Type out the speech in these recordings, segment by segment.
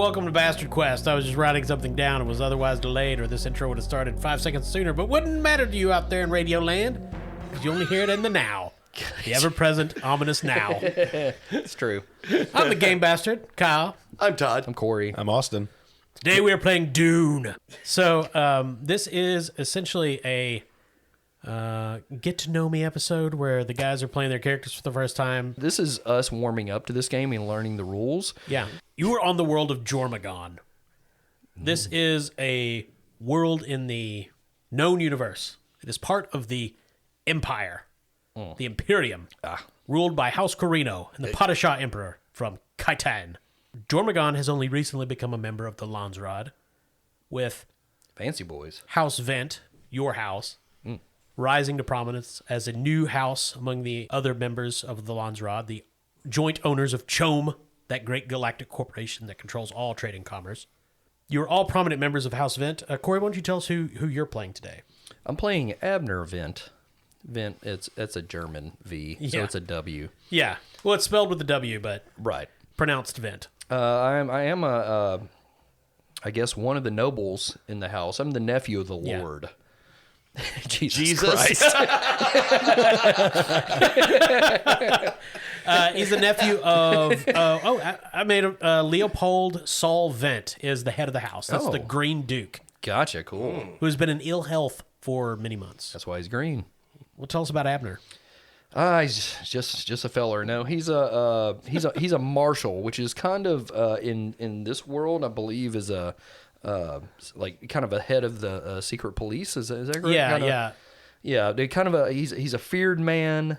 welcome to Bastard Quest. I was just writing something down and was otherwise delayed, or this intro would have started 5 seconds sooner, but wouldn't matter to you out there in Radio Land, because you only hear it in the now. The ever-present, ominous now. It's true. I'm the Game Bastard, Kyle. I'm Todd. I'm Corey. I'm Austin. Today we are playing Dune. So this is essentially a get-to-know-me episode where the guys are playing their characters for the first time. This is us warming up to this game and learning the rules. Yeah. You are on the world of Jormungand. This is a world in the known universe. It is part of the Empire, the Imperium, ruled by House Corino and the Padishah Emperor from Khitan. Jormungand has only recently become a member of the Landsraad, with Fancy boys. House Wendt, your house, rising to prominence as a new house among the other members of the Landsraad, the joint owners of CHOAM, that great galactic corporation that controls all trade and commerce. You're all prominent members of House Wendt. Corey, why don't you tell us who you're playing today? I'm playing Abner Wendt. Wendt, it's a German V, so Yeah. it's a W. Yeah. Well, it's spelled with a W, but Right. pronounced Wendt. I am I guess one of the nobles in the house. I'm the nephew of the Yeah. Lord. Jesus Christ. He's the nephew of... I made him... Leopold Saul Wendt is the head of the house. That's the Oh. Green Duke, Gotcha, cool. who has been in ill health for many months. That's why he's green. Well, tell us about Abner. He's just a feller. No, he's a marshal, which is kind of in this world, I believe, is a like kind of a head of the secret police. Is that correct? Yeah. They kind of he's a feared man.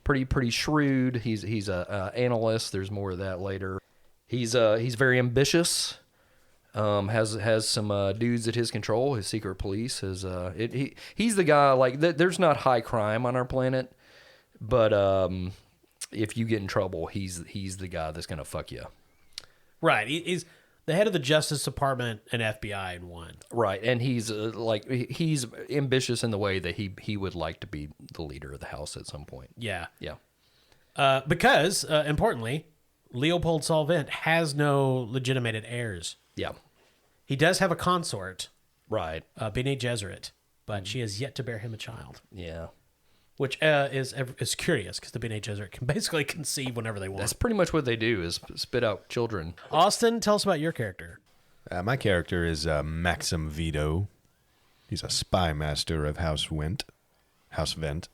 Pretty shrewd. He's a analyst. There's more of that later. He's very ambitious. Has some dudes at his control. His secret police he's the guy. Like there's not high crime on our planet, but if you get in trouble, he's the guy that's gonna fuck you. Right. He's the head of the Justice Department and FBI in one. Right, and he's he's ambitious in the way that he would like to be the leader of the house at some point. Yeah. Yeah. Because, importantly, Leopold Saul Wendt has no legitimated heirs. Yeah. He does have a consort, Right. Bene Gesserit, but she has yet to bear him a child, Yeah. which is curious because the Bene Gesserit can basically conceive whenever they want. That's pretty much what they do is spit out children. Austin, tell us about your character. My character is Maxim Vito. He's a spy master of House Wendt. House Wendt.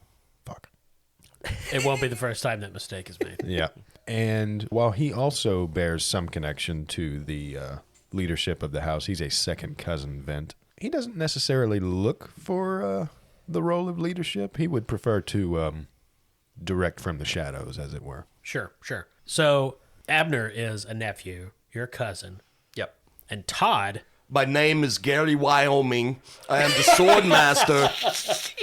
Fuck. It won't be the first time that mistake is made. Yeah. And while he also bears some connection to the leadership of the house, he's a second cousin Wendt. He doesn't necessarily look for the role of leadership. He would prefer to direct from the shadows, as it were. Sure. So, Abner is a nephew, you're a cousin, Yep. and Todd... My name is Gary Wyoming. I am the sword master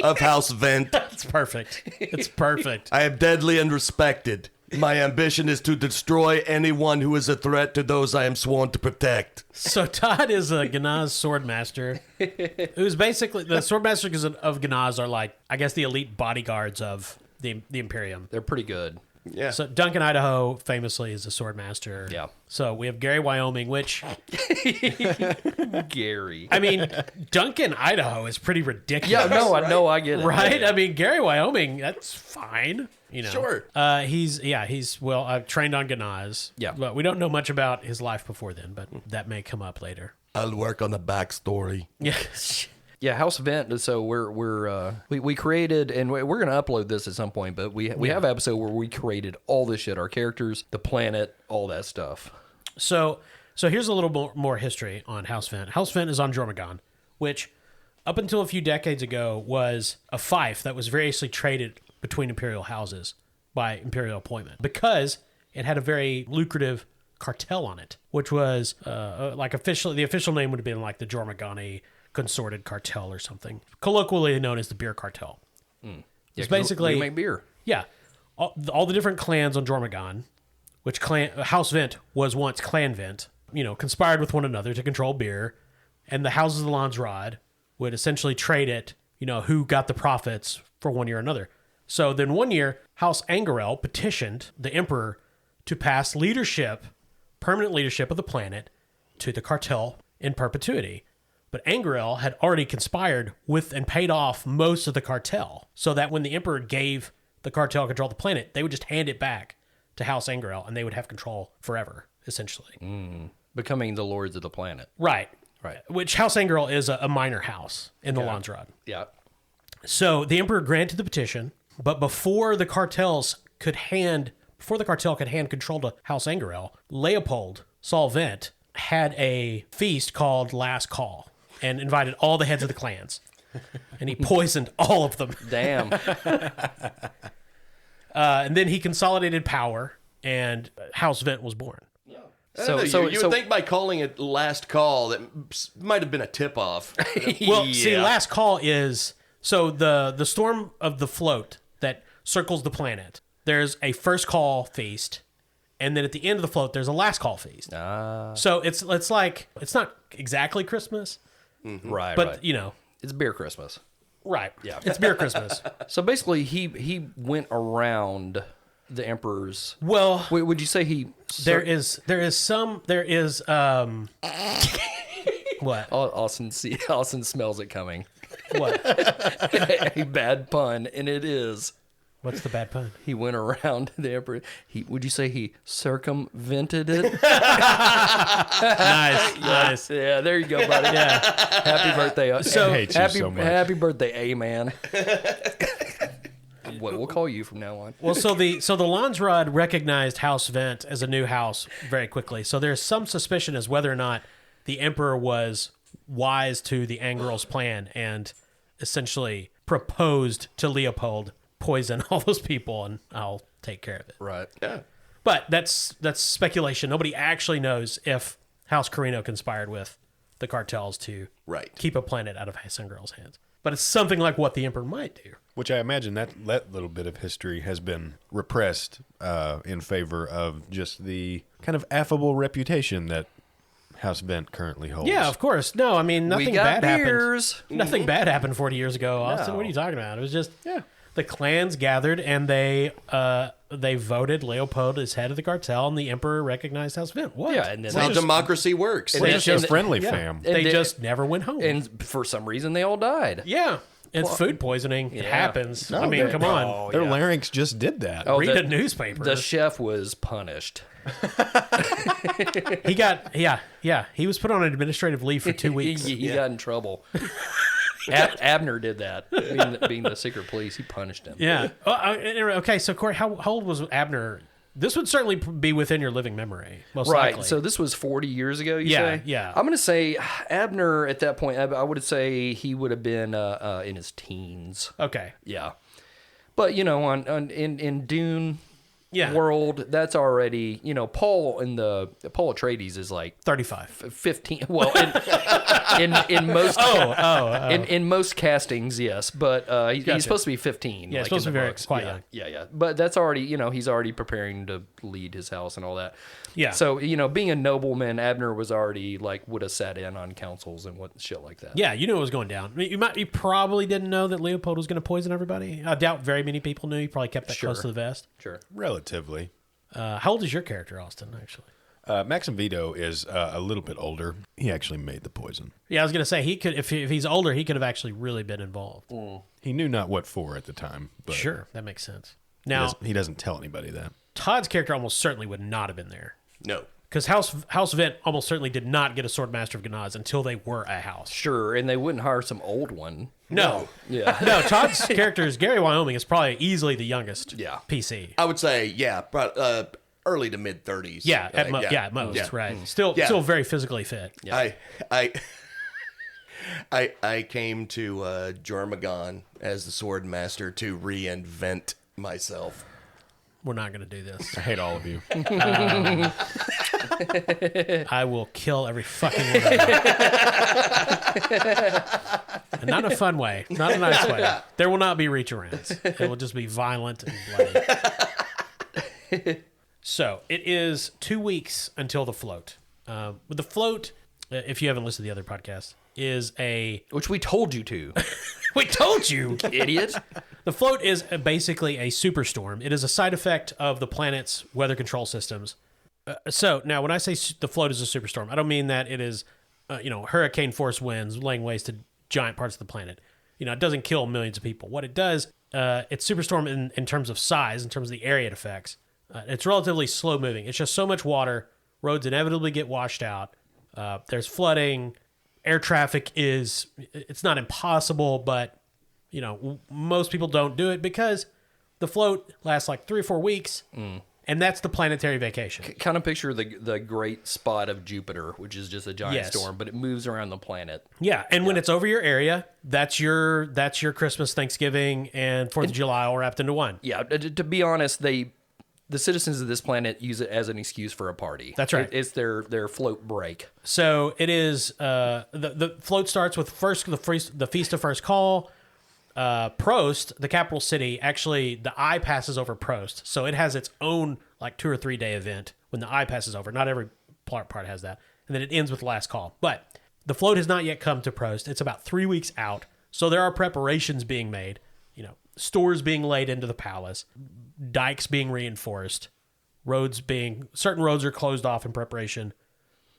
of House Wendt. It's perfect. It's perfect. I am deadly and respected. My ambition is to destroy anyone who is a threat to those I am sworn to protect. So Todd is a Ganaz swordmaster, who's basically the swordmasters of Ganaz are like, I guess, the elite bodyguards of the Imperium. They're pretty good. Yeah. So Duncan, Idaho, famously is a swordmaster. Yeah. So we have Gary, Wyoming, which Gary. I mean, Duncan, Idaho is pretty ridiculous. Yeah, no, I get it. Right? Yeah. I mean, Gary, Wyoming, that's fine. You know. Sure. He's trained on Ganaz. Yeah. But we don't know much about his life before then, but that may come up later. I'll work on the backstory. Yeah. Yeah, House Wendt. So we created, and we're gonna upload this at some point. But we have an episode where we created all this shit, our characters, the planet, all that stuff. So here's a little more history on House Wendt. House Wendt is on Jormungand, which up until a few decades ago was a fief that was variously traded between imperial houses by imperial appointment because it had a very lucrative cartel on it, which was the official name would have been like the Jormungandi Consorted Cartel or something, colloquially known as the Beer Cartel. It's basically we make beer. Yeah, all the different clans on Jormungand, which House Wendt was once Clan Wendt, conspired with one another to control beer, and the houses of the Landsraad would essentially trade it, who got the profits for one year or another. So then one year, House Angarel petitioned the emperor to pass leadership permanent leadership of the planet to the cartel in perpetuity. But Angerel had already conspired with and paid off most of the cartel, so that when the Emperor gave the cartel control of the planet, they would just hand it back to House Angerel, and they would have control forever, essentially. Becoming the lords of the planet. Right. Right. Which House Angerel is a minor house in the Landsrod. Yeah. So the Emperor granted the petition, but before the cartel could hand control to House Angerel, Leopold Saul Wendt had a feast called Last Call and invited all the heads of the clans. And he poisoned all of them. Damn. And then he consolidated power, and House Wendt was born. You would think by calling it last call, that might have been a tip-off. Well, see, Last Call is... So the storm of the float that circles the planet, there's a first call feast, and then at the end of the float, there's a last call feast. So it's like, it's not exactly Christmas, Right, but, right. you know... It's beer Christmas. Right. Yeah. It's beer Christmas. So basically, he went around the Emperor's... Well... Wait, would you say he... There is what? Austin smells it coming. What? A bad pun, and it is. What's the bad pun? He went around the Emperor. Would you say he circumvented it? Nice. Yeah, there you go, buddy. Yeah. Happy birthday. I hate you so much. Happy birthday, A-man. We'll call you from now on. Well, so the Landsrod recognized House Wendt as a new house very quickly. So there's some suspicion as whether or not the Emperor was wise to the Angerel's plan and essentially proposed to Leopold, poison all those people and I'll take care of it. Right. Yeah. But that's speculation. Nobody actually knows if House Carino conspired with the cartels to keep a planet out of House Angerel's hands. But it's something like what the Emperor might do. Which I imagine that little bit of history has been repressed in favor of just the kind of affable reputation that House Wendt currently holds. Yeah, of course. No, I mean, nothing bad beers. happened. Nothing bad happened 40 years ago, Austin. No. What are you talking about? It was just the clans gathered and they voted Leopold as head of the cartel, and the Emperor recognized House Wendt. What? Yeah, and then That's how democracy works. We're just a and- friendly yeah. fam. They And just never went home. And for some reason, they all died. yeah. It's food poisoning. It happens. No, I mean, come on. Their larynx just did that. Oh, Read a newspaper. The chef was punished. He got, he was put on administrative leave for 2 weeks. He got in trouble. Abner did that. Being the secret police, he punished him. Yeah. Okay, so Corey, how old was Abner? This would certainly be within your living memory, most Right. likely. So this was 40 years ago, you Yeah, say? yeah. I'm going to say Abner at that point, I would say he would have been in his teens. Okay. Yeah. But, in Dune Yeah. world, that's already, Paul Atreides is like 35. 15. Well, in most in most castings, yes, but he's supposed to be 15. Yeah, like supposed in to be the very books. quite yeah, young. Yeah. But that's already, he's already preparing to lead his house and all that. Yeah. So being a nobleman, Abner was already would have sat in on councils and shit like that. Yeah, you knew it was going down. I mean, you probably didn't know that Leopold was going to poison everybody. I doubt very many people knew. He probably kept that close to the vest. Sure. Relatively. How old is your character, Austin, actually? Maxim Vito is a little bit older. He actually made the poison. Yeah, I was going to say, he could, if he's older, he could have actually really been involved. He knew not what for at the time. But Sure, that makes sense. He Now, he doesn't tell anybody that. Todd's character almost certainly would not have been there. No. Because House Wendt almost certainly did not get a Sword Master of Ganaz until they were a house. Sure, and they wouldn't hire some old one. No. Yeah. No, Todd's character is Gary Wyoming is probably easily the youngest PC. I would say, early to mid 30s. Yeah, at most, right. Still very physically fit. Yeah. I came to Jormagon as the sword master to reinvent myself. We're not going to do this. I hate all of you. I will kill every fucking one of you. And not in a fun way. Not a nice way. There will not be reach-arounds. It will just be violent and bloody. So, it is 2 weeks until the float. With the float, if you haven't listened to the other podcast, is a... Which we told you to. We told you! Idiot. The float is basically a superstorm. It is a side effect of the planet's weather control systems. So now, when I say the float is a superstorm, I don't mean that it is, hurricane force winds laying waste to giant parts of the planet. It doesn't kill millions of people. What it does, it's superstorm in terms of size, in terms of the area it affects. It's relatively slow moving. It's just so much water. Roads inevitably get washed out. There's flooding. Air traffic it's not impossible, but, most people don't do it because the float lasts like 3 or 4 weeks. And that's the planetary vacation. Kind of picture the great spot of Jupiter, which is just a giant storm, but it moves around the planet. Yeah, and when it's over your area, that's your Christmas, Thanksgiving, and 4th of July all wrapped into one. Yeah, to be honest, the citizens of this planet use it as an excuse for a party. That's right. It's their float break. So it is. The float starts with the Feast of First Call. Prost, the capital city, actually the eye passes over Prost, so it has its own like 2 or 3 day event when the eye passes over. Not every part has that, and then it ends with the last call. But the float has not yet come to Prost. It's about 3 weeks out, so there are preparations being made. Stores being laid into the palace, dikes being reinforced, certain roads are closed off in preparation.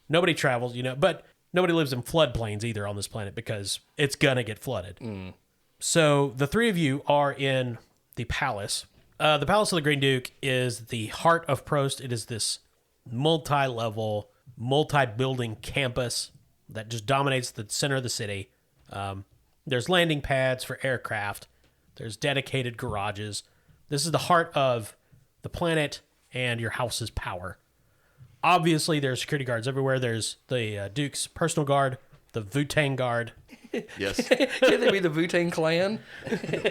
Nobody travels, but nobody lives in floodplains either on this planet because it's gonna get flooded. So the three of you are in the palace. The Palace of the Green Duke is the heart of Prost. It is this multi-level, multi-building campus that just dominates the center of the city. There's landing pads for aircraft. There's dedicated garages. This is the heart of the planet and your house's power. Obviously, there's security guards everywhere. There's the Duke's personal guard, the Wu-Tang guard. Yes. Could they be the Wu-Tang Clan?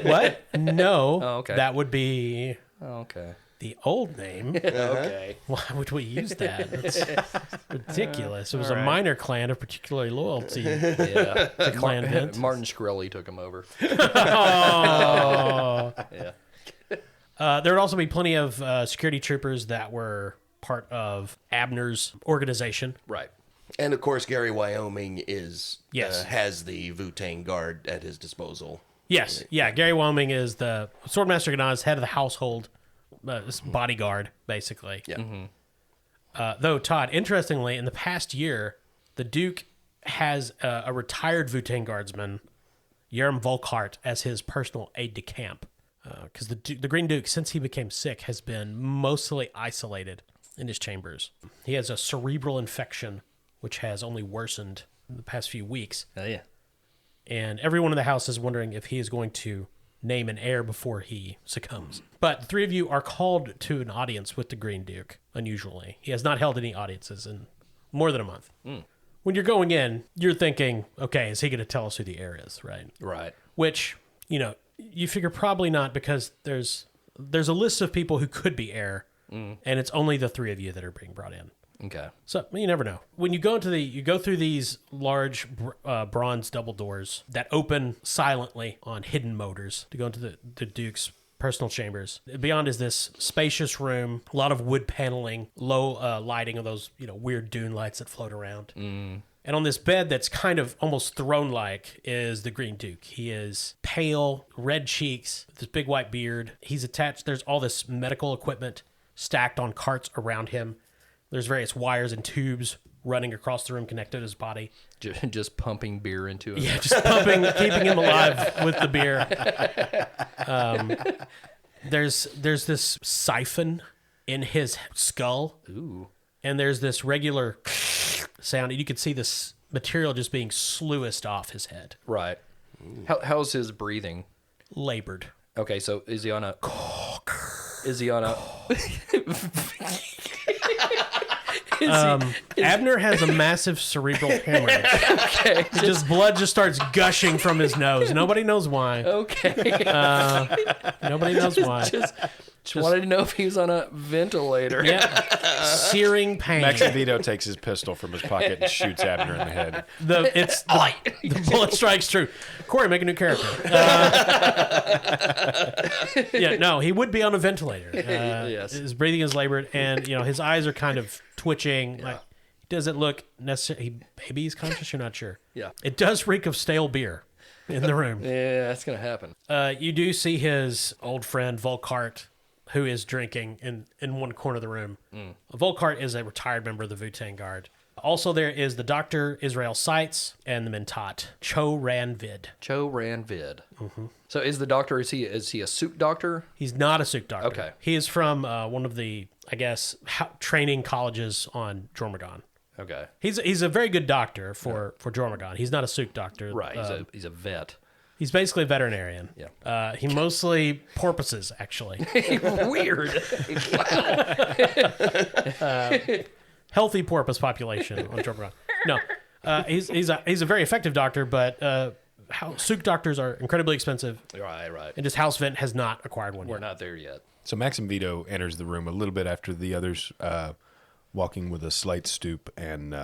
What? No. Oh, okay. That would be Okay. the old name. Okay. Why would we use that? It's ridiculous. It was a minor clan of particular loyalty Yeah. to Clan Wendt. Martin Shkreli took him over. Oh. Yeah. There would also be plenty of security troopers that were part of Abner's organization. Right. And of course, Gary Wyoming Yes. has the Wu-Tang guard at his disposal. Yes. Yeah, Gary Wyoming is the Swordmaster Ganaz, head of the household, bodyguard, basically. Yeah. Though, Todd, interestingly, in the past year, the Duke has a retired Wu-Tang guardsman, Yerm Volkart, as his personal aide-de-camp. Because the Green Duke, since he became sick, has been mostly isolated in his chambers. He has a cerebral infection, which has only worsened in the past few weeks. Oh, yeah. And everyone in the house is wondering if he is going to name an heir before he succumbs. But the three of you are called to an audience with the Green Duke, unusually. He has not held any audiences in more than a month. When you're going in, you're thinking, okay, is he going to tell us who the heir is, right? Right. Which, you figure probably not, because there's a list of people who could be heir, and it's only the three of you that are being brought in. Okay. So you never know. When you go through these large bronze double doors that open silently on hidden motors to go into the Duke's personal chambers. Beyond is this spacious room, a lot of wood paneling, low lighting of those weird dune lights that float around. And on this bed that's kind of almost throne-like is the Green Duke. He is pale, red cheeks, with this big white beard. He's attached. There's all this medical equipment stacked on carts around him. There's various wires and tubes running across the room connected to his body. Just pumping beer into him. Yeah, just pumping, keeping him alive with the beer. There's this siphon in his skull. Ooh. And there's this regular sound. And you can see this material just being sluiced off his head. Right. How's his breathing? Labored. Okay, so is he on a... Abner has a massive cerebral hemorrhage. Okay. Blood just starts gushing from his nose. Nobody knows why. Okay. Nobody knows why. Just wanted to know if he was on a ventilator. Yeah. Searing pain. Maxim takes his pistol from his pocket and shoots Abner in the head. The bullet strikes true. Corey, make a new character. He would be on a ventilator. Yes. His breathing is labored, and his eyes are kind of twitching. Like, doesn't look necessarily. Maybe he's conscious. You're not sure. Yeah. It does reek of stale beer in the room. Yeah, that's gonna happen. You do see his old friend Volkart who is drinking in one corner of the room. Volkart is a retired member of the Wu-Tang Guard. Also there is the Dr. Israel Seitz and the Mentat, Cho Ran Vid. Cho Ran Vid. So is the doctor, is he a suit doctor? He's not a Suk doctor. Okay. He is from one of the, I guess, training colleges on Jormagon. Okay. He's a very good doctor for Jormagon. He's not a Suk doctor. Right. He's a vet. He's basically a veterinarian. Yeah. He mostly porpoises, actually. Weird. Healthy porpoise population on Jormagon. No, he's a very effective doctor, but Suk doctors are incredibly expensive, Right. and just House Vent has not acquired one We're yet. not there yet. So Maxim Vito enters the room a little bit after the others, walking with a slight stoop and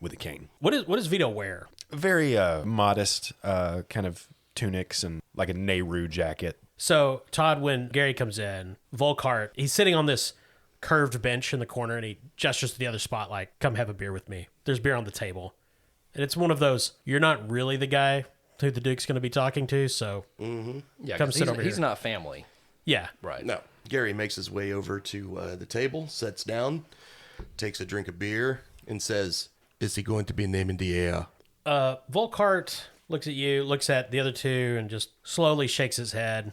with a cane. What does Vito wear? Very modest kind of tunics and like a Nehru jacket. So Todd, when Gary comes in, Volkart, he's sitting on this curved bench in the corner, and he gestures to the other spot like, "Come have a beer with me." There's beer on the table, and it's one of those, you're not really the guy who the Duke's going to be talking to, so Yeah, come sit over he's here. not family. Yeah. Right. No. Gary makes his way over to the table, sits down, takes a drink of beer, and says, "Is he going to be naming the air?" Volkart looks at you, looks at the other two, and just slowly shakes his head.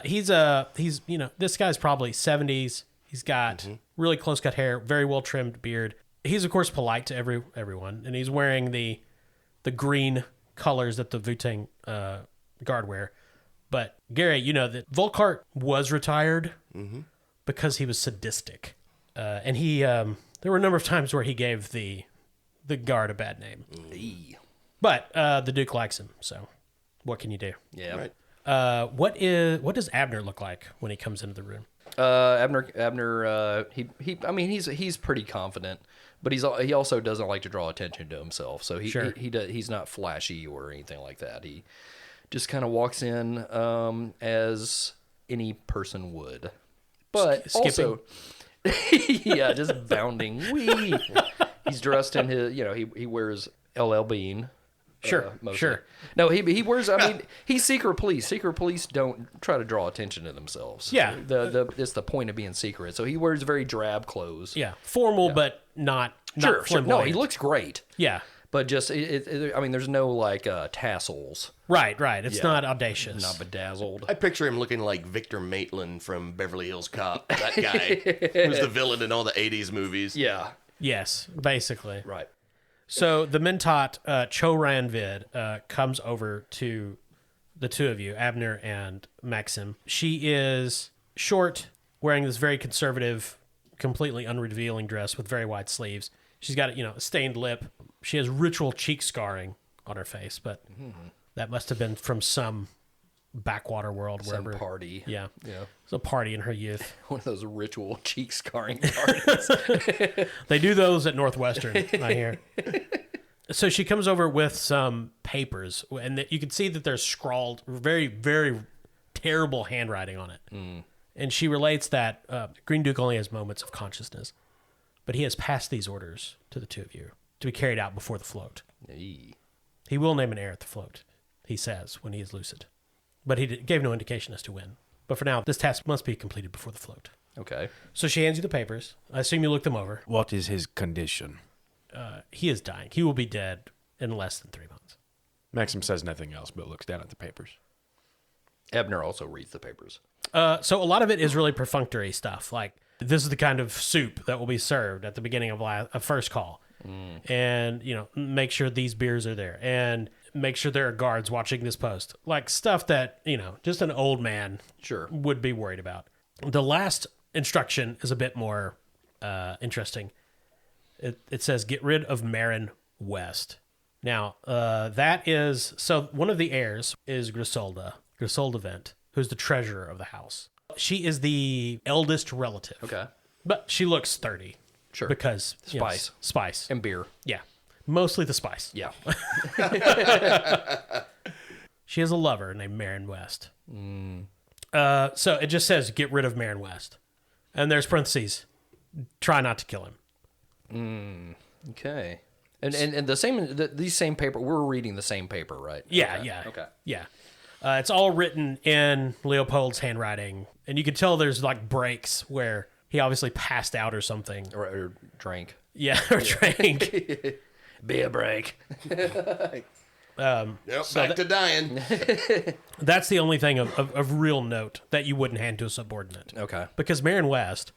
He's this guy's probably 70s. He's got really close cut hair, very well trimmed beard. He's of course polite to everyone, and he's wearing the green colors that the Wu-Tang Guard wear. But Gary, you know that Volkart was retired because he was sadistic, and he there were a number of times where he gave the guard a bad name. But the Duke likes him, so what can you do? Yeah. Right. What does Abner look like when he comes into the room? Abner, he's pretty confident, but he also doesn't like to draw attention to himself. So he's not flashy or anything like that. He just kind of walks in as any person would, but Skipping. also, yeah, just bounding. Wee. He's dressed in his, he wears LL Bean. Mostly. Sure. No, he wears. I mean, he's secret police. Secret police don't try to draw attention to themselves. Yeah. It's the point of being secret. So he wears very drab clothes. Yeah, formal, but not Sure. No, flamboyant. he looks great. Yeah. But just, there's no like tassels. Right. It's not audacious. Not bedazzled. I picture him looking like Victor Maitland from Beverly Hills Cop. That guy who's the villain in all the 80s movies. Yeah. Yes, basically. Right. So the Mentat, Cho Ran Vid, comes over to the two of you, Abner and Maxim. She is short, wearing this very conservative, completely unrevealing dress with very wide sleeves. She's got a stained lip. She has ritual cheek scarring on her face, but that must have been from some backwater world, Some wherever. party. Yeah. Yeah. It's a party in her youth. One of those ritual cheek scarring parties. They do those at Northwestern, I hear. So she comes over with some papers, and you can see that there's scrawled very, very terrible handwriting on it. And she relates that Green Duke only has moments of consciousness, but he has passed these orders to the two of you to be carried out before the float. Eee. He will name an heir at the float, he says, when he is lucid. But he gave no indication as to when. But for now, this task must be completed before the float. Okay. So she hands you the papers. I assume you look them over. What is his condition? He is dying. He will be dead in less than 3 months. Maxim says nothing else but looks down at the papers. Abner also reads the papers. So a lot of it is really perfunctory stuff. Like, this is the kind of soup that will be served at the beginning of a first call. And, make sure these beers are there. And make sure there are guards watching this post. Like, stuff that, just an old man Sure. would be worried about. The last instruction is a bit more interesting. It says, get rid of Marin West. Now, that is... So, one of the heirs is Griselda Wendt, who's the treasurer of the house. She is the eldest relative. Okay. But she looks 30. Sure. Because... Spice. Spice. And beer. Yeah. Mostly the spice. Yeah. She has a lover named Marin West. So it just says, get rid of Marin West. And there's parentheses, try not to kill him. Okay. And these same paper, we're reading the same paper, right? Yeah, Okay. yeah. Okay. Yeah. It's all written in Leopold's handwriting, and you can tell there's like breaks where he obviously passed out or something. Or drank. Yeah, or drank. Beer break. Yep, back to dying. That's the only thing of real note that you wouldn't hand to a subordinate. Okay. Because Marin West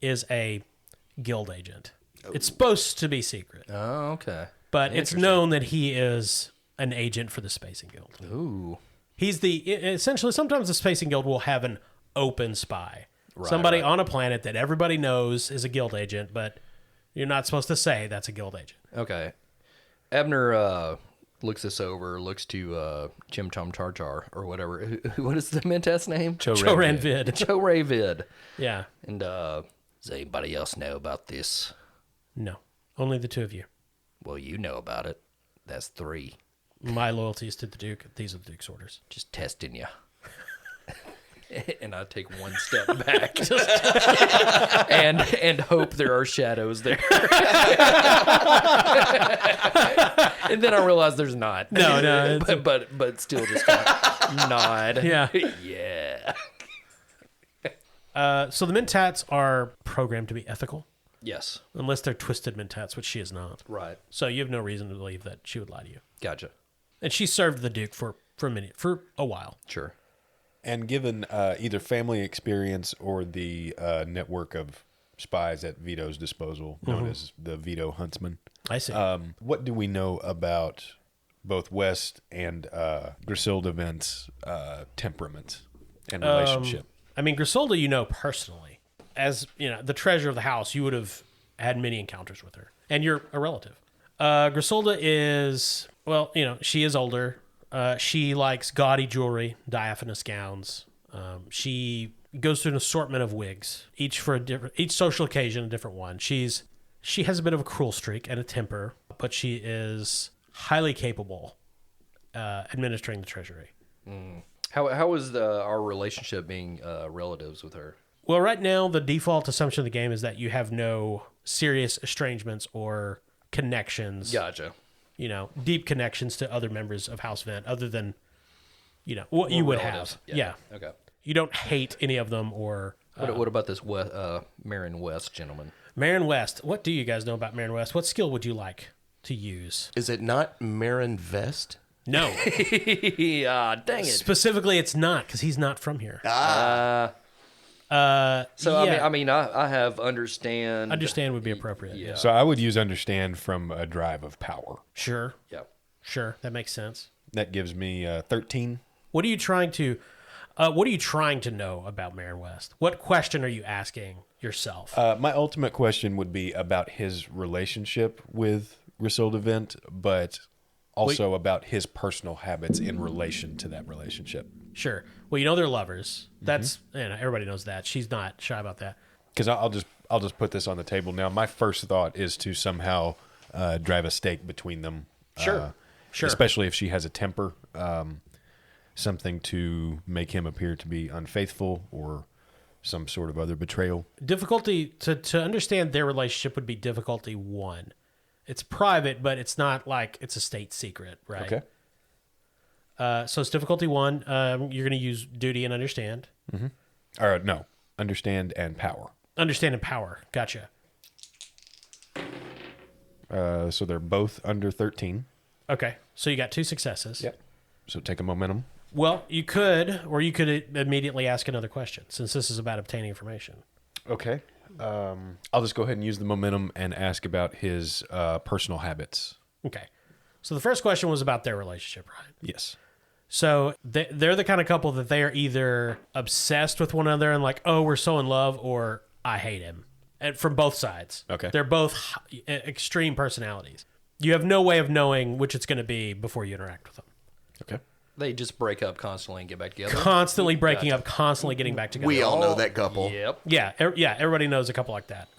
is a guild agent. It's supposed to be secret, Oh, okay. but it's known that he is an agent for the Spacing Guild. Ooh. He's essentially, sometimes the Spacing Guild will have an open spy. Somebody on a planet that everybody knows is a guild agent, but you're not supposed to say that's a guild agent. Okay. Abner looks this over, looks to Chim Chom Char Char or whatever. What is the Mentat's name? Choran Vid. Choray Vid. Yeah. And does anybody else know about this? No. Only the two of you. Well, you know about it. That's 3. My loyalty is to the Duke. These are the Duke's orders. Just testing you. And I take one step back and hope there are shadows there. And then I realize there's not. No. But still just kind of nod. Yeah. Yeah. So the Mentats are programmed to be ethical, Yes. unless they're twisted Mentats, which she is not. Right. So you have no reason to believe that she would lie to you. Gotcha. And she served the Duke for a while. Sure. And given either family experience or the network of spies at Vito's disposal, known as the Vito Huntsman, I see. what do we know about both West and Griselda Vent's temperament and relationship? I mean, Griselda, you know personally. As the treasure of the house, you would have had many encounters with her. And you're a relative. Griselda is, she is older. She likes gaudy jewelry, diaphanous gowns. She goes through an assortment of wigs, each social occasion, a different one. She has a bit of a cruel streak and a temper, but she is highly capable administering the treasury. How is our relationship being relatives with her? Well, right now, the default assumption of the game is that you have no serious estrangements or connections. Gotcha. Deep connections to other members of House Vent other than, what you would relatives. have. Yeah. Okay. You don't hate any of them or... What about this Marin West gentleman? Marin West. What do you guys know about Marin West? What skill would you like to use? Is it not Marin Vest? No. Dang it. Specifically, it's not, because he's not from here. So, yeah. I have understand. Understand would be appropriate. Yeah. So I would use understand from a drive of power. Sure. Yeah. Sure. That makes sense. That gives me 13. What are you trying to know about Marin West? What question are you asking yourself? My ultimate question would be about his relationship with Griselda Vent, but also about his personal habits in relation to that relationship. Sure. Well, they're lovers. That's everybody knows that. She's not shy about that. Because I'll just put this on the table now. My first thought is to somehow drive a stake between them. Sure. Sure. Especially if she has a temper, something to make him appear to be unfaithful or some sort of other betrayal. Difficulty to understand their relationship would be difficulty 1. It's private, but it's not like it's a state secret, right? Okay. So it's difficulty 1. You're going to use duty and understand. Or no, understand and power. Understand and power. Gotcha. So they're both under 13. Okay. So you got 2 successes. Yep. So take a momentum. Well, you could immediately ask another question, since this is about obtaining information. Okay. I'll just go ahead and use the momentum and ask about his personal habits. Okay. So the first question was about their relationship, right? Yes. So they're the kind of couple that they are either obsessed with one another and like, oh, we're so in love, or I hate him. And from both sides. Okay. They're both extreme personalities. You have no way of knowing which it's going to be before you interact with them. Okay. They just break up constantly and get back together. Constantly breaking up, constantly getting back together. We all know that couple. Yep. Yeah, everybody knows a couple like that.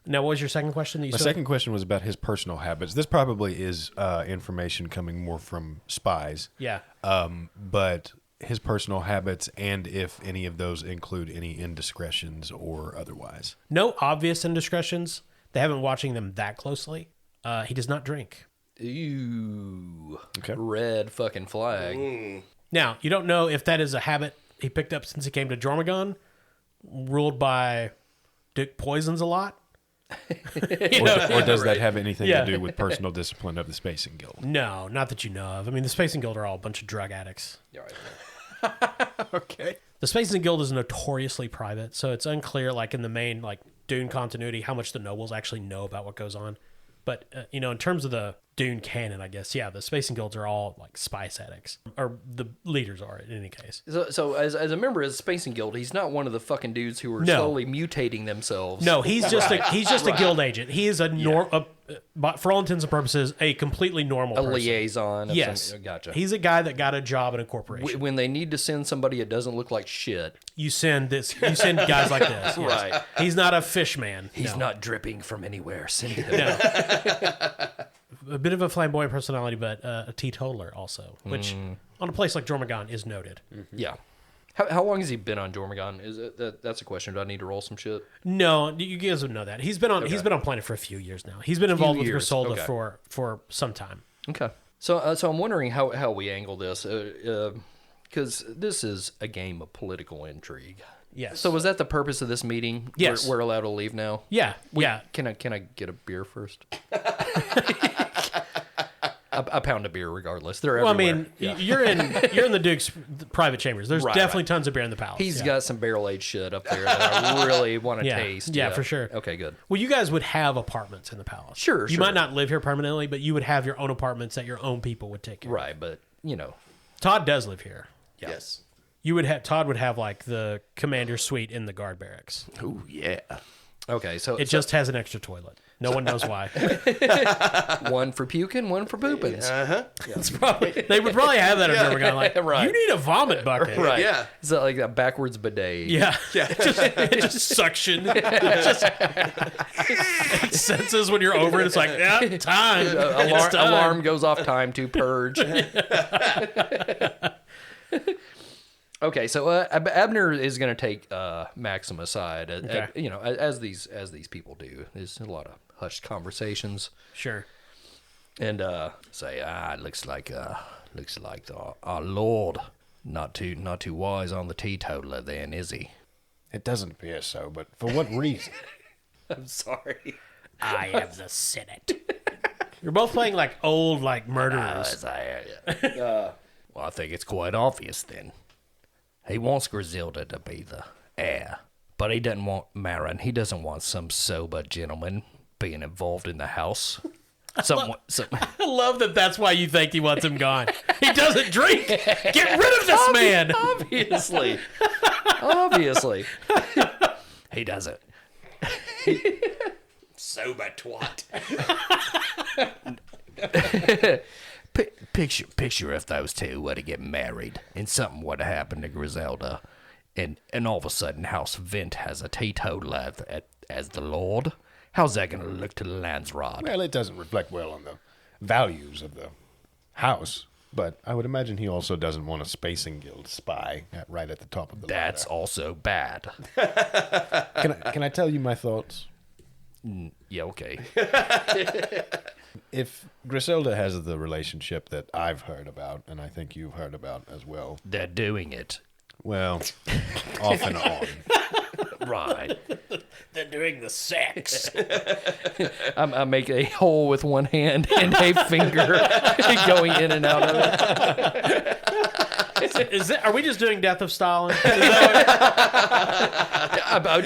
Now, what was your second question? My second question was about his personal habits. This probably is information coming more from spies. Yeah. But his personal habits, and if any of those include any indiscretions or otherwise. No obvious indiscretions. They haven't been watching them that closely. He does not drink. Ooh. Okay. Red fucking flag. Now, you don't know if that is a habit he picked up since he came to Jormungand, ruled by Duke Poisons a lot. Or does that have anything to do with personal discipline of the Spacing Guild? No, not that you know of. I mean, the Spacing Guild are all a bunch of drug addicts. Yeah, right. Okay. The Spacing Guild is notoriously private, so it's unclear, like in the main like Dune continuity, how much the nobles actually know about what goes on. But in terms of the Dune canon, I guess, yeah, the Spacing Guilds are all like spice addicts, or the leaders are in any case. So as a member of the Spacing Guild, he's not one of the fucking dudes who are slowly mutating themselves. No, he's just a guild agent. He is for all intents and purposes, a completely normal person. Liaison. Yes, Gotcha. He's a guy that got a job in a corporation. When they need to send somebody that doesn't look like shit, You send guys like this. Yes. Right. He's not a fish man. he's No. not dripping from anywhere. Send him. No. A bit of a flamboyant personality, but a teetotaler also, which on a place like Jormungand is noted. Yeah. How long has he been on Jormungand? Is it that's a question. Do I need to roll some shit? No, you guys would know that. He's been on planet for a few years now. He's been involved with years. Griselda Okay. for some time. Okay. So I'm wondering how we angle this, because this is a game of political intrigue. Yes. So was that the purpose of this meeting? Yes. We're allowed to leave now. Yeah. Can I get a beer first? a pound of beer, regardless. They're Well, I everywhere. mean, Yeah. you're in the Duke's private chambers. There's Right, definitely right. tons of beer in the palace. He's Yeah. got some barrel aged shit up there that I really want to Yeah. taste. Yeah, for sure. Okay, good. Well, you guys would have apartments in the palace. Sure, You sure. might not live here permanently, but you would have your own apartments that your own people would take care of. Right, but Todd does live here. Yes. Todd would have like the commander's suite in the guard barracks. Oh yeah. okay. So It just has an extra toilet. No one knows why. one for puking, one for pooping. They would probably have that in Jormungand. Like, Right. you need a vomit bucket. Right. Yeah. Is that like a backwards bidet? Yeah. It just suction. It senses when you're over it. It's like, yeah, time. It's time. Alarm goes off. Time to purge. Okay, so Abner is going to take Maxim aside, Okay. as these people do. There's a lot of hushed conversations, Sure. and say, it looks like our Lord not too wise on the teetotaler, then, is he? It doesn't appear so, but for what reason? I'm sorry. I am the Senate. You're both playing like old like murderers. Well, I think it's quite obvious then. He wants Griselda to be the heir, but he doesn't want Marin. He doesn't want some sober gentleman being involved in the house. I love that. That's why you think he wants him gone. He doesn't drink. Get rid of this man. Obviously. He doesn't. Sober twat. Picture if those two were to get married and something were to happen to Griselda, and all of a sudden House Wendt has a teetotaler as the Lord. How's that going to look to the Landsrod? Well, it doesn't reflect well on the values of the house, but I would imagine he also doesn't want a Spacing Guild spy right at the top of the That's ladder. also bad. Can I tell you my thoughts? Yeah, okay. If Griselda has the relationship that I've heard about, and I think you've heard about as well, They're doing it. well, off and on. Right. They're doing the sex. I make a hole with one hand and a finger going in and out of it. Are we just doing Death of Stalin?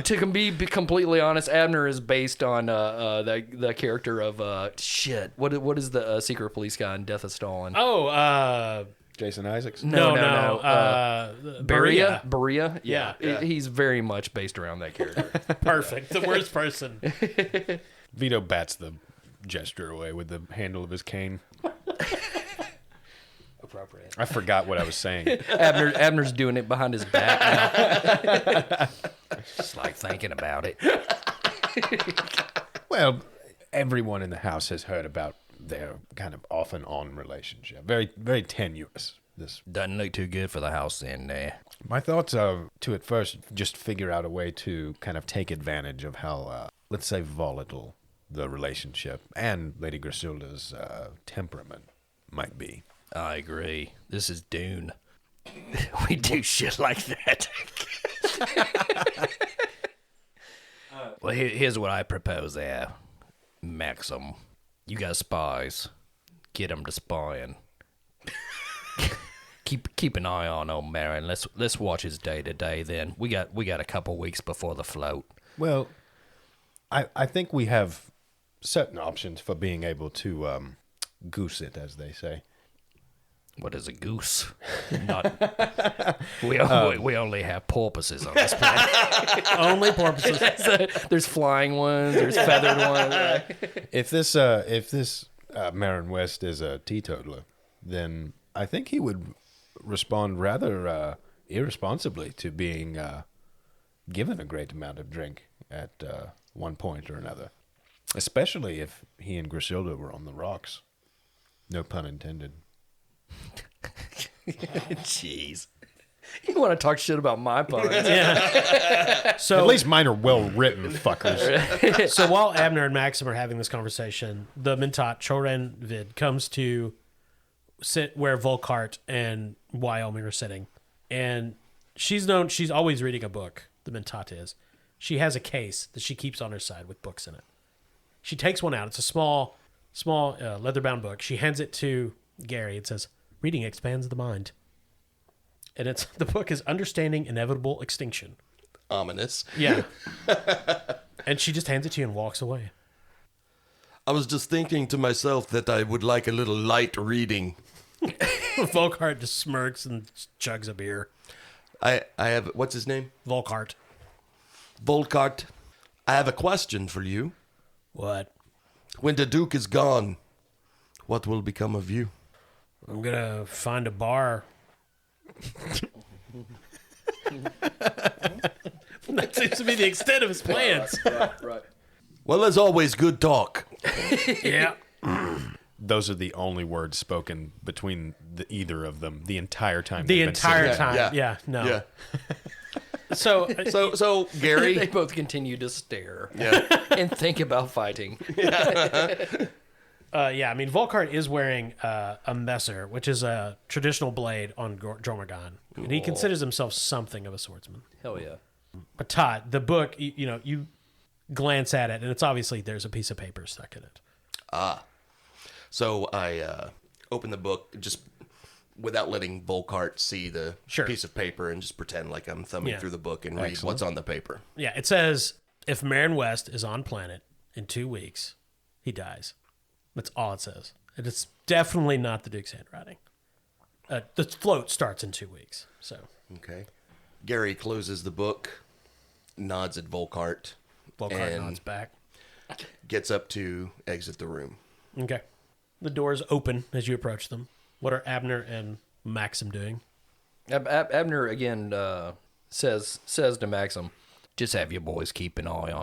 To be completely honest, Abner is based on the character of shit. What is the secret police guy in Death of Stalin? Jason Isaacs? No. Beria. Beria. Yeah. He's very much based around that character. Perfect. The worst person. Vito bats the gesture away with the handle of his cane. Appropriate. I forgot what I was saying. Abner's doing it behind his back now. Just like thinking about it. Well, everyone in the house has heard about their kind of off and on relationship. Very, very tenuous. This Doesn't look too good for the house in there. My thoughts are to at first just figure out a way to kind of take advantage of how, let's say, volatile the relationship and Lady Griselda's temperament might be. I agree. This is Dune. We do shit like that. Well, here's what I propose there, Maxim. You got spies. Get them to spying. keep an eye on old Marin. Let's watch his day to day. Then we got a couple weeks before the float. Well, I think we have certain options for being able to goose it, as they say. What is a goose? We only have porpoises on this planet. Only porpoises. There's flying ones. There's feathered ones. If this Marin West is a teetotaler, then I think he would respond rather irresponsibly to being given a great amount of drink at one point or another, especially if he and Griselda were on the rocks. No pun intended. Jeez. You want to talk shit about my puns? Yeah. So At least mine are well written, fuckers. So while Abner and Maxim are having this conversation, the Mentat Choranvid comes to sit where Volkart and Wyoming are sitting. And she's always reading a book, the Mentat is. She has a case that she keeps on her side with books in it. She takes one out. It's a small leather-bound book. She hands it to Gary. It says, "Reading expands the mind." And the book is Understanding Inevitable Extinction. Ominous. Yeah. And she just hands it to you and walks away. I was just thinking to myself that I would like a little light reading. Volkart just smirks and chugs a beer. I have, what's his name? Volkart. Volkart. I have a question for you. What? When the Duke is gone, what will become of you? I'm going to find a bar. That seems to be the extent of his plans. Right. Well, as always, good talk. Yeah. Those are the only words spoken between either of them the entire time. The they've been entire sitting. time. Yeah. No. Yeah. So, So Gary. They both continue to stare Yeah. and think about fighting. I mean, Volkart is wearing a messer, which is a traditional blade on Jormungand. And he considers himself something of a swordsman. Hell yeah. But Todd, the book, you glance at it, and it's obviously there's a piece of paper stuck in it. So I open the book just without letting Volkart see the Sure. piece of paper and just pretend like I'm thumbing Yeah. through the book and read what's on the paper. Yeah, it says, if Marin West is on planet in 2 weeks, he dies. That's all it says. And it's definitely not the Duke's handwriting. The float starts in 2 weeks. So Okay. Gary closes the book, nods at Volkart, Volkart and nods back. gets up to exit the room. Okay. The doors open as you approach them. What are Abner and Maxim doing? Abner again says to Maxim, "Just have your boys keep an eye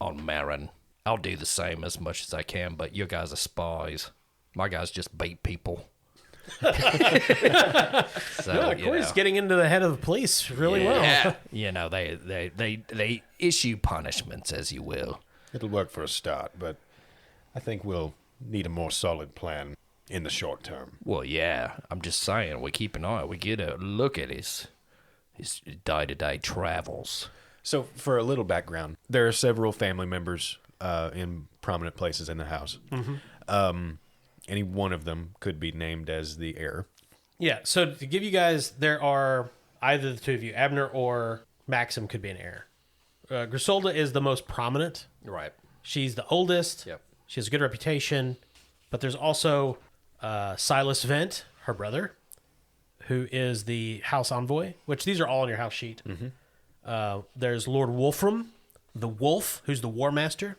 on Marin. I'll do the same as much as I can, but your guys are spies. My guys just beat people." So, Corey's getting into the head of the police really well. They issue punishments, as you will. It'll work for a start, but I think we'll need a more solid plan in the short term. Well, yeah, I'm just saying, we keep an eye. We get a look at his day-to-day travels. So, for a little background, there are several family members in prominent places in the house. Mm-hmm. Any one of them could be named as the heir. Yeah, so to give you guys, there are either the two of you, Abner or Maxim could be an heir. Griselda is the most prominent. Right. She's the oldest. Yep. She has a good reputation. But there's also Silas Wendt, her brother, who is the house envoy, which these are all on your house sheet. Mm-hmm. There's Lord Wolfram, the Wolf, who's the war master.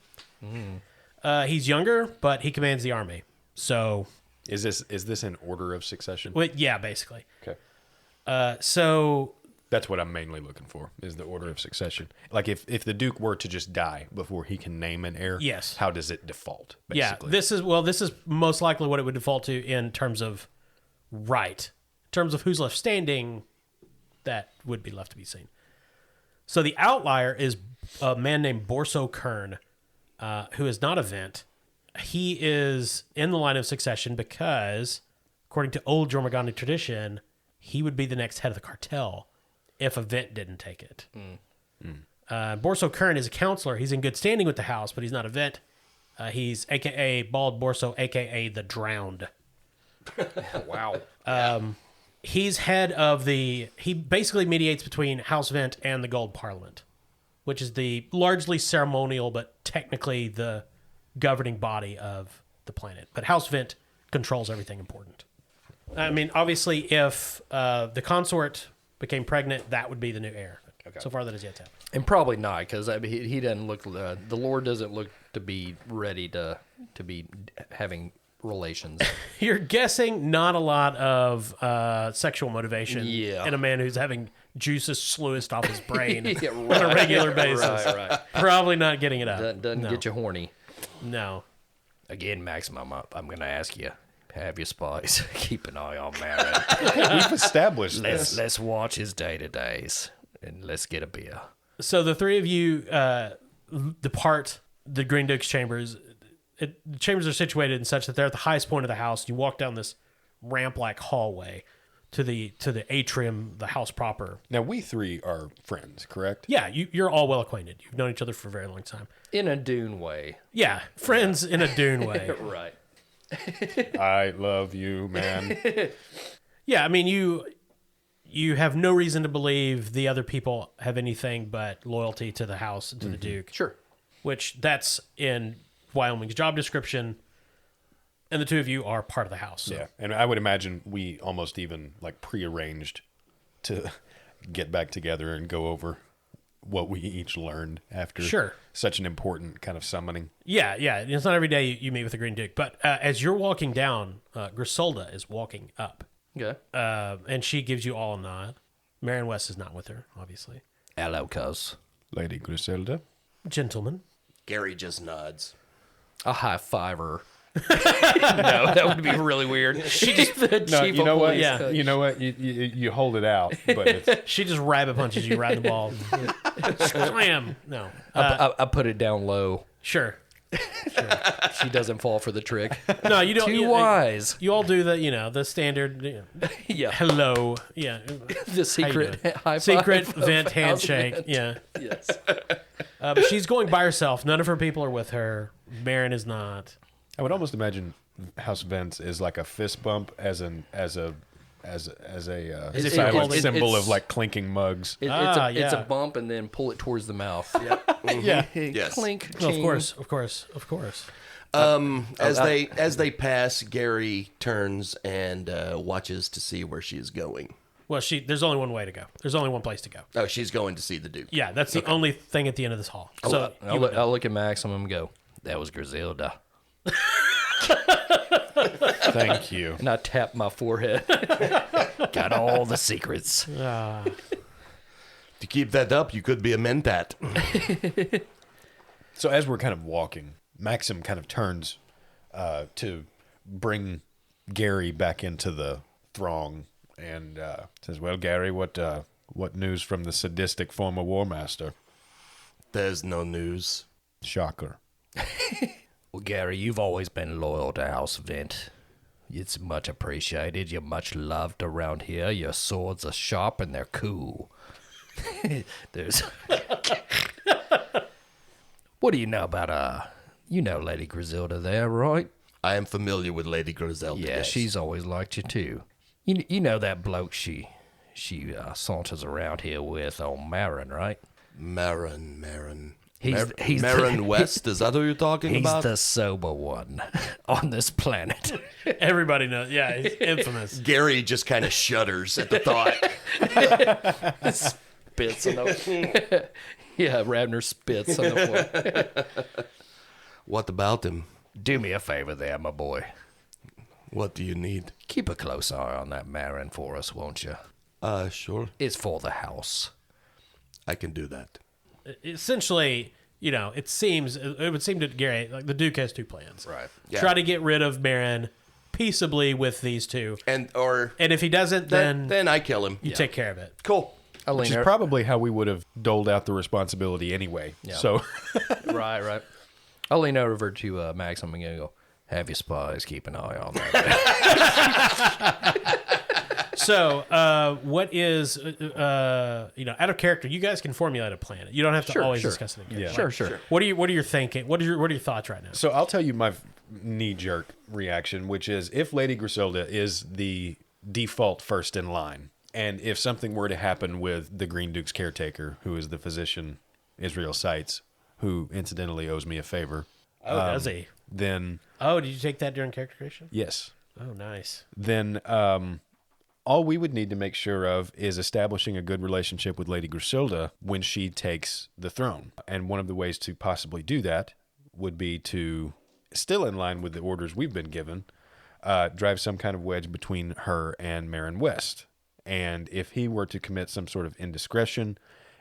He's younger, but he commands the army. So, Is this in order of succession? well, yeah, basically. Okay. So That's what I'm mainly looking for, is the order of succession. Like, if the Duke were to just die before he can name an heir, Yes. how does it default, yeah, basically? this is most likely what it would default to in terms of right. In terms of who's left standing, that would be left to be seen. So the outlier is a man named Borso Kern, who is not a Wendt. He is in the line of succession because, according to old Jormungandr tradition, he would be the next head of the cartel if a Wendt didn't take it. Borso Kern is a counselor. He's in good standing with the house, but he's not a Wendt. He's a.k.a. Bald Borso, a.k.a. the Drowned. Wow. He's head of he basically mediates between House Wendt and the Gold Parliament, which is the largely ceremonial but technically the governing body of the planet. But House Wendt controls everything important. I mean, obviously, if the consort became pregnant, that would be the new heir. Okay. So far, that is yet to happen. And probably not, because he doesn't look. The Lord doesn't look to be ready to be having relations. You're guessing not a lot of sexual motivation in a man who's having juices sluiced off his brain on a regular basis. Right. Probably not getting it up. Doesn't get you horny. No. Again, Maxim, I'm going to ask you. Have your spies keep an eye on Marin. We've established this. Let's watch his day-to-days, and let's get a beer. So the three of you depart the Green Duke's chambers. The chambers are situated in such that they're at the highest point of the house. You walk down this ramp-like hallway to the atrium, the house proper. Now, we three are friends, correct? Yeah, you're all well acquainted. You've known each other for a very long time. In a Dune way. Yeah, friends in a Dune way. Right. I love you, man. Yeah, I mean, you have no reason to believe the other people have anything but loyalty to the house and to the Duke. Sure. Which that's in Wyoming's job description, and the two of you are part of the house. So. Yeah, and I would imagine we almost even like prearranged to get back together and go over what we each learned after such an important kind of summoning. Yeah. It's not every day you meet with the Green Duke, but as you're walking down, Griselda is walking up. Okay. And she gives you all a nod. Marion West is not with her, obviously. Hello, cuz. Lady Griselda. Gentlemen. Gary just nods. A high fiver. No, that would be really weird. She just You know what? Yeah. You know what? You hold it out, but it's, She just rabbit punches you right in the ball. Slam. No. I put it down low. Sure. She doesn't fall for the trick. No, you don't. Too wise. You all do the standard. Yeah. Hello. Yeah. The secret doing? high five. Secret of vent House handshake. Wendt. Yeah. Yes. But she's going by herself. None of her people are with her. Marin is not. I would almost imagine House Vents is like a fist bump as a if silent you're symbol it's- of like clinking mugs. It's yeah. a bump and then pull it towards the mouth. Yeah. Yes. Clink. No, ching. of course. As they pass, Gary turns and watches to see where she is going. Well, there's only one way to go. There's only one place to go. Oh, she's going to see the Duke. Yeah, that's the only thing at the end of this hall. So I'll look at Maxim and go, that was Griselda. Thank you. And I tap my forehead. Got all the secrets. To keep that up, you could be a mentat. So as we're kind of walking, Maxim kind of turns to bring Gary back into the throng and says, "Well, Gary, what news from the sadistic former war master?" There's no news. Shocker. Well, Gary, you've always been loyal to House Wendt. It's much appreciated. You're much loved around here. Your swords are sharp and they're cool. There's... What do you know about, Lady Griselda there, right? I am familiar with Lady Griselda. Yeah, yes. she's always liked you, too. You know that bloke she saunters around here with on Marin, right? Marin. He's Marin West, is that who you're talking He's about? the sober one on this planet. everybody knows. Yeah, he's infamous. Gary just kind of shudders at the thought. Spits on the Yeah, Radner spits on the floor. What about him? Do me a favor there, my boy. What do you need? Keep a close eye on that Marin for us, won't you? Sure. It's for the house. I can do that. Essentially, it would seem to Gary like the Duke has two plans. Right. Yeah. Try to get rid of Marin peaceably with these two, And if he doesn't, then I kill him. you take care of it. Cool. Which is probably how we would have doled out the responsibility anyway. Yeah. So Right. I'll lean over to Maxim and go, have your spies keep an eye on that. So, what is, out of character? You guys can formulate a plan. You don't have to always discuss it again. Yeah. Sure. What are you thinking? What are your thoughts right now? So I'll tell you my knee-jerk reaction, which is if Lady Griselda is the default first in line, and if something were to happen with the Green Duke's caretaker, who is the physician Israel Seitz, who incidentally owes me a favor. Oh, does he? Then... Oh, did you take that during character creation? Yes. Oh, nice. Then all we would need to make sure of is establishing a good relationship with Lady Griselda when she takes the throne. And one of the ways to possibly do that would be to, still in line with the orders we've been given, drive some kind of wedge between her and Marin West. And if he were to commit some sort of indiscretion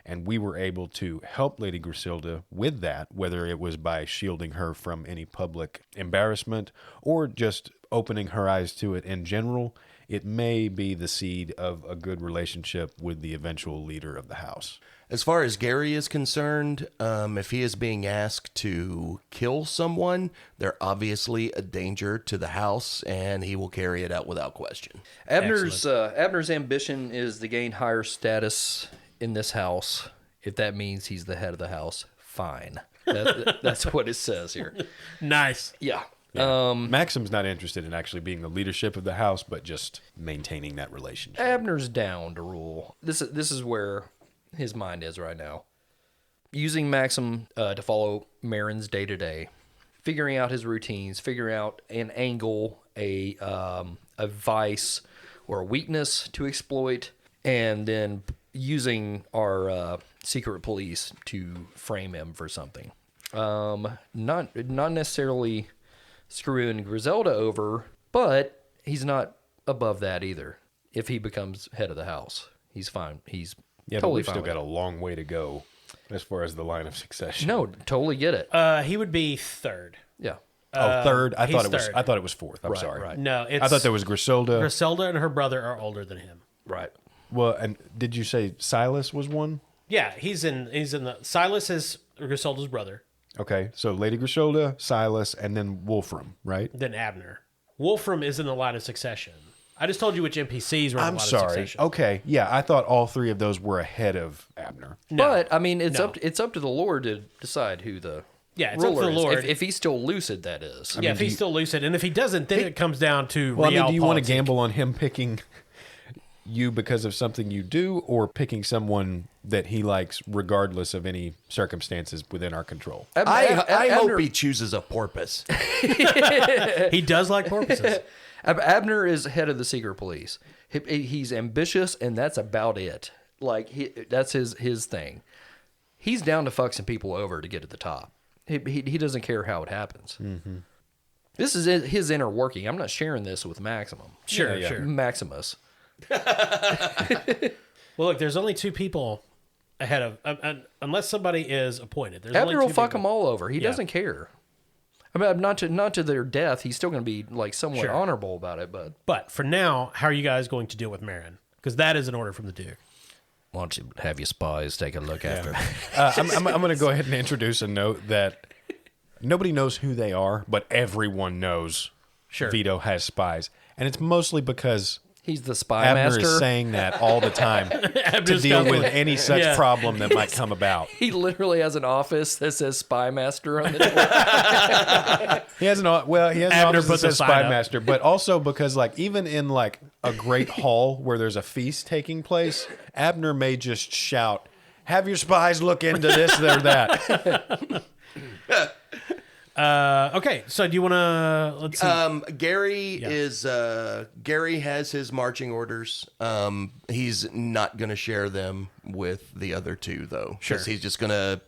and we were able to help Lady Griselda with that, whether it was by shielding her from any public embarrassment or just opening her eyes to it in general, it may be the seed of a good relationship with the eventual leader of the house. As far as Gary is concerned, if he is being asked to kill someone, they're obviously a danger to the house, and he will carry it out without question. Abner's ambition is to gain higher status in this house. If that means he's the head of the house, fine. That's what it says here. Nice. Yeah. Maxim's not interested in actually being the leadership of the house, but just maintaining that relationship. Abner's down to rule. This is where his mind is right now. Using Maxim to follow Marin's day to day, figuring out his routines, figuring out an angle, a vice or a weakness to exploit, and then using our secret police to frame him for something. Not necessarily screwing Griselda over, but he's not above that either. If he becomes head of the house, he's fine. He's Yeah, totally but we've fine still with got a long way to go as far as the line of succession. No, totally get it. He would be third. Yeah. Third. I he's thought it was. third. I thought it was fourth. I'm Right, sorry. right. No, it's I thought there was Griselda. Griselda and her brother are older than him. Right. Well, and did you say Silas was one? Yeah, he's in the Silas is Griselda's brother. Okay, so Lady Griselda, Silas, and then Wolfram, right? Then Abner. Wolfram is in the line of succession. I just told you which NPCs were in the I'm line of sorry. succession. Okay, yeah, I thought all three of those were ahead of Abner. No. But I mean, it's No. up to the Lord to decide who the Yeah, it's up to ruler the is. Lord. If he's still lucid, that is. Yeah, if he's still lucid, and if he doesn't, then it comes down to Well, I mean, do you want to realpolitik. gamble on him picking you because of something you do, or picking someone that he likes regardless of any circumstances within our control? I Abner, hope he chooses a porpoise. He does like porpoises. Abner is head of the secret police. He's ambitious, and that's about it. Like that's his thing. He's down to fuck some people over to get at the top. He doesn't care how it happens. Mm-hmm. This is his inner working. I'm not sharing this with Maximum. Sure, Yeah. sure. Maximus. Well, look, there's only two people ahead of, unless somebody is appointed. There's only Abner will two fuck people. them all over. He doesn't care. I mean, not to their death. He's still going to be like somewhat Sure. honorable about it. But But for now, how are you guys going to deal with Marin? Because that is an order from the Duke. why don't you have your spies take a look after? I'm going to go ahead and introduce a note that nobody knows who they are, but everyone knows Vito has spies. And it's mostly because He's the spy Abner master. is saying that all the time to Abner's deal got with one. any such Yeah. problem that might come about. He literally has an office that says spy master on the door. He has an Abner office that put the says sign spy up. master, but also because like even in like a great hall where there's a feast taking place, Abner may just shout, "Have your spies look into this or that." Okay, so do you want to, let's see. Gary has his marching orders. He's not going to share them with the other two, though. Sure. Because he's just going to,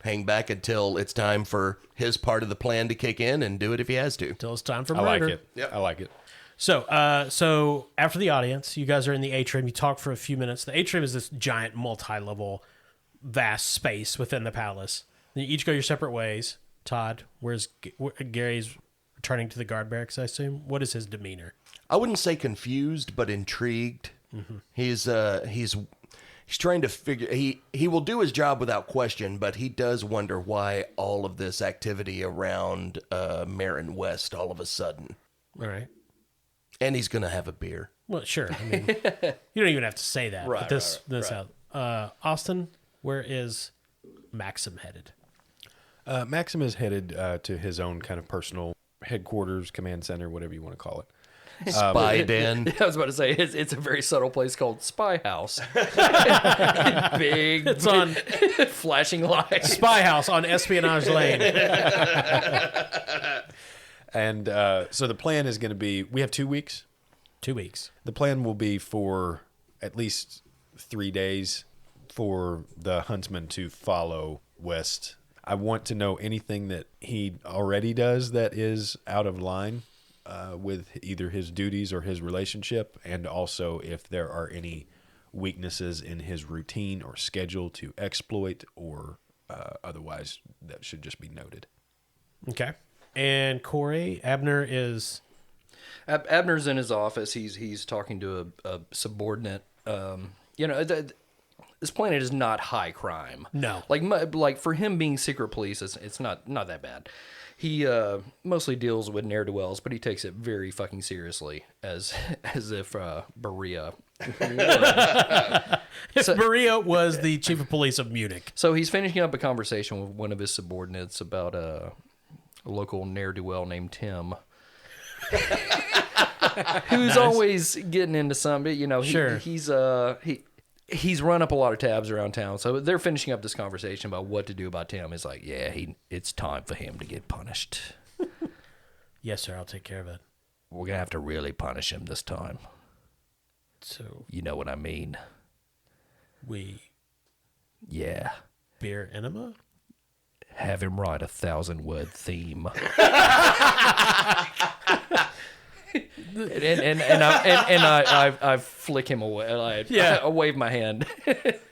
hang back until it's time for his part of the plan to kick in and do it if he has to. Until it's time for I like murder. it. Yep. I like it. So after the audience, you guys are in the atrium. You talk for a few minutes. The atrium is this giant, multi-level, vast space within the palace. Then you each go your separate ways. Todd, Gary's returning to the guard barracks, I assume. What is his demeanor? I wouldn't say confused, but intrigued. Mm-hmm. He's trying to figure. He will do his job without question, but he does wonder why all of this activity around Marin West all of a sudden. All right. And he's gonna have a beer. Well, sure. I mean, you don't even have to say that. Right, But this right. out. Austin, where is Maxim headed? Maxim is headed to his own kind of personal headquarters, command center, whatever you want to call it. Spy den. I was about to say it's a very subtle place called Spy House. Big, It's on flashing lights. Spy House on Espionage Lane. And so the plan is going to be, we have 2 weeks. 2 weeks. The plan will be for at least 3 days for the huntsman to follow West. I want to know anything that he already does that is out of line with either his duties or his relationship, and also if there are any weaknesses in his routine or schedule to exploit, or otherwise that should just be noted. Okay. And Corey, Abner is... Abner's in his office. He's talking to a subordinate. This planet is not high crime. No. Like for him being secret police, it's not that bad. He mostly deals with ne'er-do-wells, but he takes it very fucking seriously, as if Berea. Berea was the chief of police of Munich. So he's finishing up a conversation with one of his subordinates about a local ne'er-do-well named Tim. Who's always getting into something, Sure. He's run up a lot of tabs around town, so they're finishing up this conversation about what to do about Tim. It's like, yeah, it's time for him to get punished. Yes, sir. I'll take care of it. We're gonna have to really punish him this time. So You know what I mean? we Yeah. beer enema? Have him write a 1,000-word theme. and I flick him away. I wave my hand.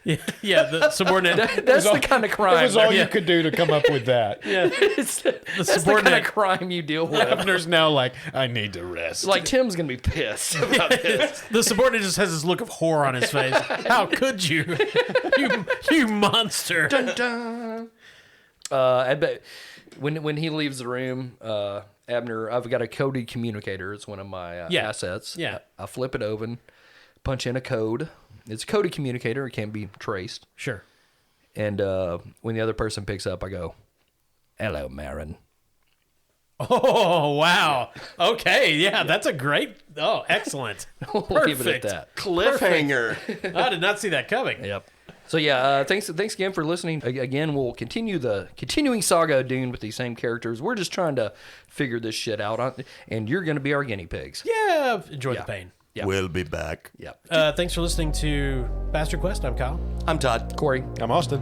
Yeah, the subordinate. That's the kind of crime. That was all Yeah. you could do to come up with that. That's the kind of subordinate. crime you deal with. Abner's now like, I need to rest. Like Tim's gonna be pissed about this. The subordinate just has this look of horror on his face. How could you? You monster. I bet when he leaves the room, Abner, I've got a coded communicator. It's one of my assets. Yeah. I flip it open, punch in a code. It's a coded communicator. It can't be traced. Sure. And when the other person picks up, I go, "Hello, Marin." Oh, wow. Okay. Yeah, that's a great. Oh, excellent. We'll leave it at Perfect. that. Cliffhanger. I did not see that coming. Yep. So yeah, thanks again for listening. Again, we'll continue the continuing saga of Dune with these same characters. We're just trying to figure this shit out, and you're going to be our guinea pigs. Yeah. Enjoy the pain. Yeah. We'll be back. Yep. Thanks for listening to Bastard Quest. I'm Kyle. I'm Todd. Corey. I'm Austin.